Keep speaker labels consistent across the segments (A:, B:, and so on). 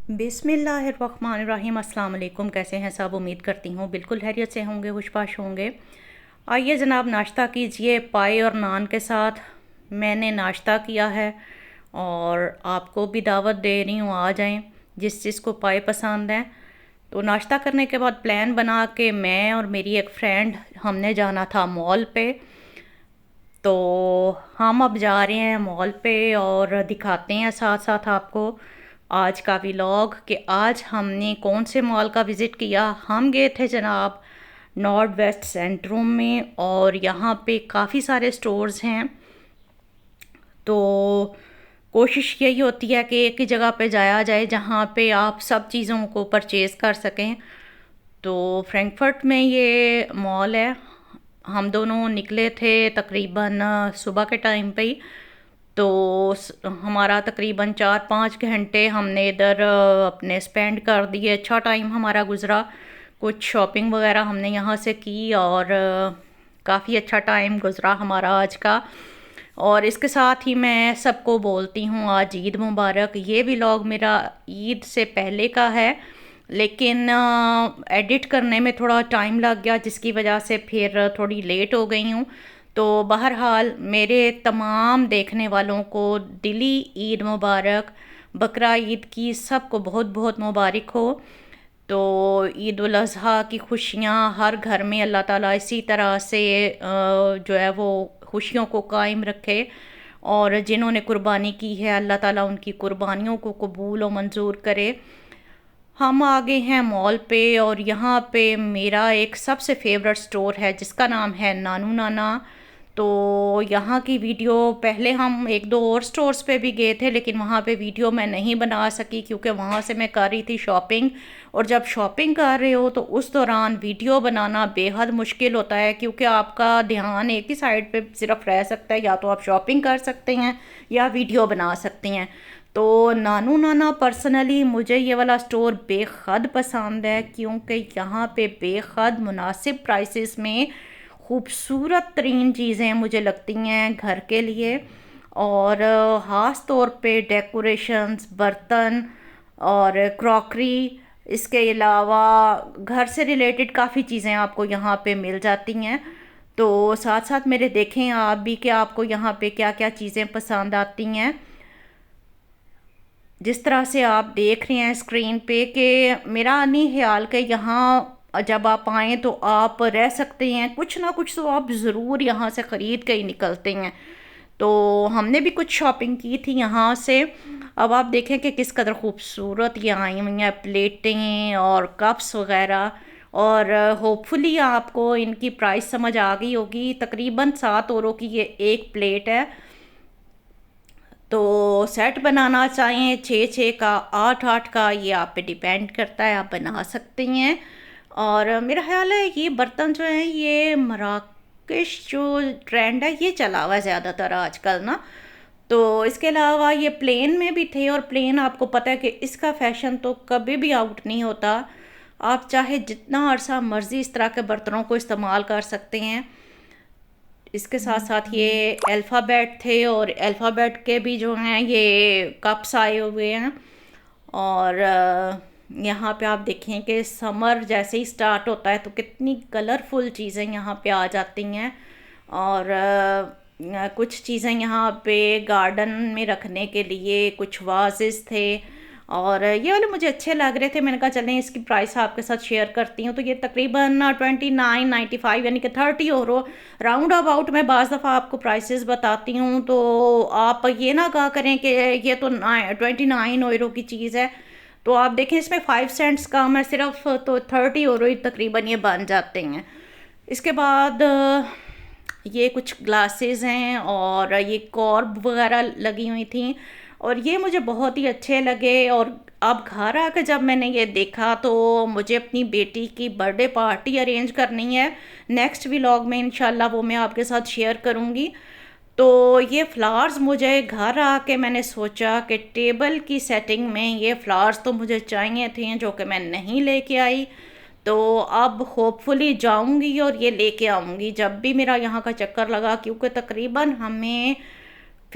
A: बिस्मिल्लाहिर्रहमानिर्रहीम। अस्सलाम वालेकुम। कैसे हैं सब? उम्मीद करती हूँ बिल्कुल खैरियत से होंगे, खुशबाश होंगे। आइए जनाब, नाश्ता कीजिए। पाए और नान के साथ मैंने नाश्ता किया है और आपको भी दावत दे रही हूँ, आ जाएं जिस चीज़ को पाए पसंद हैं। तो नाश्ता करने के बाद प्लान बना के मैं और मेरी एक फ्रेंड, हमने जाना था मॉल पे। तो हम अब जा रहे हैं मॉल पे और दिखाते हैं साथ साथ आपको आज का व्लॉग कि आज हमने कौन से मॉल का विज़िट किया। हम गए थे जनाब नॉर्थ वेस्ट सेंट्रम में और यहाँ पे काफ़ी सारे स्टोर्स हैं। तो कोशिश यही होती है कि एक ही जगह पे जाया जाए जहाँ पे आप सब चीज़ों को परचेज़ कर सकें। तो फ्रैंकफर्ट में ये मॉल है। हम दोनों निकले थे तकरीबन सुबह के टाइम पे ही। तो हमारा तकरीबन 4-5 घंटे हमने इधर अपने स्पेंड कर दिए। अच्छा टाइम हमारा गुज़रा। कुछ शॉपिंग वगैरह हमने यहाँ से की और काफ़ी अच्छा टाइम गुज़रा हमारा आज का। और इसके साथ ही मैं सबको बोलती हूँ आज ईद मुबारक। ये व्लॉग मेरा ईद से पहले का है, लेकिन एडिट करने में थोड़ा टाइम लग गया जिसकी वजह से फिर थोड़ी लेट हो गई हूँ। तो बहरहाल मेरे तमाम देखने वालों को दिली ईद मुबारक। बकरा ईद की सबको बहुत बहुत मुबारक हो। तो ईद उल अज़हा की खुशियाँ हर घर में अल्लाह ताला इसी तरह से जो है वो खुशियों को कायम रखे। और जिन्होंने कुर्बानी की है अल्लाह ताला उनकी कुर्बानियों को कबूल और मंजूर करे। हम आ गए हैं मॉल पे और यहाँ पे मेरा एक सबसे फेवरेट स्टोर है जिसका नाम है नानू नाना। तो यहाँ की वीडियो पहले हम एक दो और स्टोर्स पे भी गए थे, लेकिन वहाँ पे वीडियो मैं नहीं बना सकी क्योंकि वहाँ से मैं कर रही थी शॉपिंग। और जब शॉपिंग कर रहे हो तो उस दौरान वीडियो बनाना बेहद मुश्किल होता है क्योंकि आपका ध्यान एक ही साइड पे सिर्फ रह सकता है। या तो आप शॉपिंग कर सकते हैं या वीडियो बना सकते हैं। तो नानू नाना पर्सनली मुझे ये वाला स्टोर बेहद पसंद है क्योंकि यहाँ पे बेहद मुनासिब प्राइसेस में खूबसूरत तरीन चीज़ें मुझे लगती हैं घर के लिए। और ख़ास तौर पे डेकोरेशंस, बर्तन और क्रॉकरी। इसके अलावा घर से रिलेटेड काफ़ी चीज़ें आपको यहाँ पे मिल जाती हैं। तो साथ साथ मेरे देखें आप भी कि आपको यहाँ पे क्या क्या चीज़ें पसंद आती हैं। जिस तरह से आप देख रहे हैं स्क्रीन पे कि मेरा नहीं ख्याल कि यहाँ जब आप आएँ तो आप रह सकते हैं, कुछ ना कुछ तो आप ज़रूर यहाँ से ख़रीद के ही निकलते हैं। तो हमने भी कुछ शॉपिंग की थी यहाँ से। अब आप देखें कि किस कदर खूबसूरत ये आई हुई हैं प्लेटें और कप्स वगैरह। और होपफुली आपको इनकी प्राइस समझ आ गई होगी। तकरीबन 7 € की ये एक प्लेट है। तो सेट बनाना चाहें 6-6 का, 8-8 का, ये आप पे डिपेंड करता है, आप बना सकते हैं। और मेरा ख्याल है ये बर्तन जो हैं ये मराकेश जो ट्रेंड है ये चला हुआ है ज़्यादातर आजकल ना। तो इसके अलावा ये प्लेन में भी थे और प्लेन आपको पता है कि इसका फैशन तो कभी भी आउट नहीं होता। आप चाहे जितना अरसा मर्ज़ी इस तरह के बर्तनों को इस्तेमाल कर सकते हैं। इसके साथ साथ ये अल्फ़ाबेट थे और अल्फ़ाबेट के भी जो हैं ये कप्स आए हुए हैं। और यहाँ पे आप देखें कि समर जैसे ही स्टार्ट होता है तो कितनी कलरफुल चीज़ें यहाँ पे आ जाती हैं। और कुछ चीज़ें यहाँ पे गार्डन में रखने के लिए कुछ वाजेस थे और ये वाले मुझे अच्छे लग रहे थे। मैंने कहा चलें इसकी प्राइस आपके साथ शेयर करती हूँ। तो ये तकरीबन 29.95 यानी कि 30 € राउंड अबाउट। मैं बाज़ दफ़ा आपको प्राइसेस बताती हूँ तो आप ये ना कहा करें कि ये तो 29 € की चीज़ है। तो आप देखें इसमें 5 सेंट्स कम है सिर्फ, तो 30 € तकरीबन ये बन जाते हैं। इसके बाद ये कुछ ग्लासेस हैं और ये कॉर्ब वगैरह लगी हुई थी और ये मुझे बहुत ही अच्छे लगे। और अब घर आकर जब मैंने ये देखा तो मुझे अपनी बेटी की बर्थडे पार्टी अरेंज करनी है। नेक्स्ट व्लॉग में इंशाल्लाह वो मैं आपके साथ शेयर करूँगी। तो ये फ्लावर्स मुझे घर आके मैंने सोचा कि टेबल की सेटिंग में ये फ्लावर्स तो मुझे चाहिए थे जो कि मैं नहीं लेके आई। तो अब होपफुली जाऊंगी और ये लेके आऊँगी जब भी मेरा यहाँ का चक्कर लगा, क्योंकि तकरीबन हमें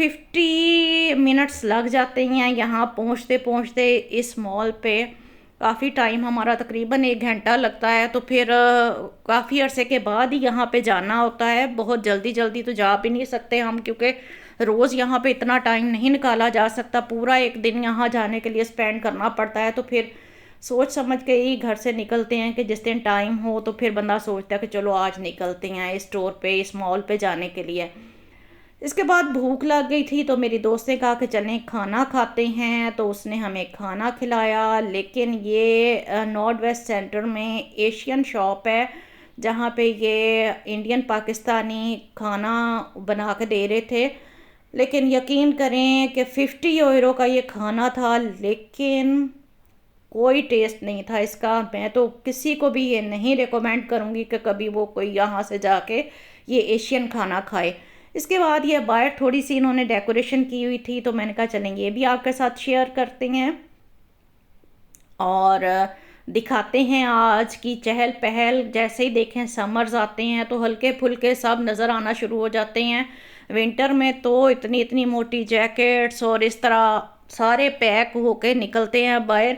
A: 50 मिनट्स लग जाते हैं यहाँ पहुँचते पहुँचते। इस मॉल पे काफ़ी टाइम हमारा तकरीबन 1 घंटा लगता है। तो फिर काफ़ी अरसे के बाद ही यहाँ पे जाना होता है। बहुत जल्दी जल्दी तो जा भी नहीं सकते हम, क्योंकि रोज़ यहाँ पे इतना टाइम नहीं निकाला जा सकता। पूरा एक दिन यहाँ जाने के लिए स्पेंड करना पड़ता है। तो फिर सोच समझ के ही घर से निकलते हैं कि जिस दिन टाइम हो तो फिर बंदा सोचता है कि चलो आज निकलते हैं इस स्टोर पे, इस मॉल पे जाने के लिए। इसके बाद भूख लग गई थी तो मेरी दोस्त ने कहा कि चलें खाना खाते हैं, तो उसने हमें खाना खिलाया। लेकिन ये नॉर्थ वेस्ट सेंटर में एशियन शॉप है जहाँ पे ये इंडियन पाकिस्तानी खाना बना के दे रहे थे। लेकिन यकीन करें कि 50 यूरो का ये खाना था, लेकिन कोई टेस्ट नहीं था इसका। मैं तो किसी को भी ये नहीं रिकमेंड करूँगी कि कभी वो कोई यहाँ से जाके ये एशियन खाना खाए। इसके बाद ये बाहर थोड़ी सी इन्होंने डेकोरेशन की हुई थी, तो मैंने कहा चलेंगे ये भी आपके साथ शेयर करते हैं और दिखाते हैं आज की चहल पहल। जैसे ही देखें समर्स आते हैं तो हल्के फुल्के सब नज़र आना शुरू हो जाते हैं। विंटर में तो इतनी इतनी मोटी जैकेट्स और इस तरह सारे पैक होके निकलते हैं बाहर,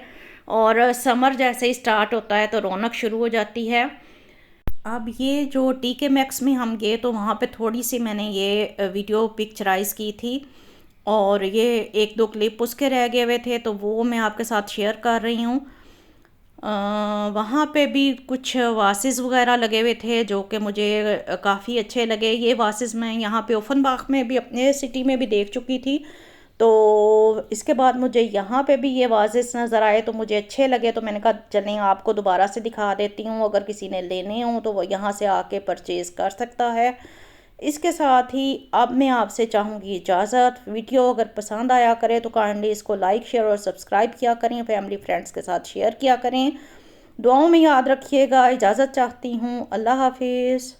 A: और समर जैसे ही स्टार्ट होता है तो रौनक शुरू हो जाती है। अब ये जो टीके मैक्स में हम गए तो वहाँ पे थोड़ी सी मैंने ये वीडियो पिक्चराइज़ की थी, और ये 1-2 क्लिप उसके रह गए हुए थे तो वो मैं आपके साथ शेयर कर रही हूँ। वहाँ पे भी कुछ वासेस वगैरह लगे हुए थे जो कि मुझे काफ़ी अच्छे लगे। ये वासेस मैं यहाँ पे ओफनबाग में भी अपने सिटी में भी देख चुकी थी, तो इसके बाद मुझे यहाँ पे भी ये वासेस नज़र आए तो मुझे अच्छे लगे। तो मैंने कहा चलें आपको दोबारा से दिखा देती हूँ, अगर किसी ने लेने हों तो वो यहाँ से आके परचेज़ कर सकता है। इसके साथ ही अब मैं आपसे चाहूँगी इजाज़त। वीडियो अगर पसंद आया करे तो काइंडली इसको लाइक शेयर और सब्सक्राइब किया करें, फैमिली फ्रेंड्स के साथ शेयर किया करें। दुआओं में याद रखिएगा। इजाज़त चाहती हूँ। अल्लाह हाफिज़।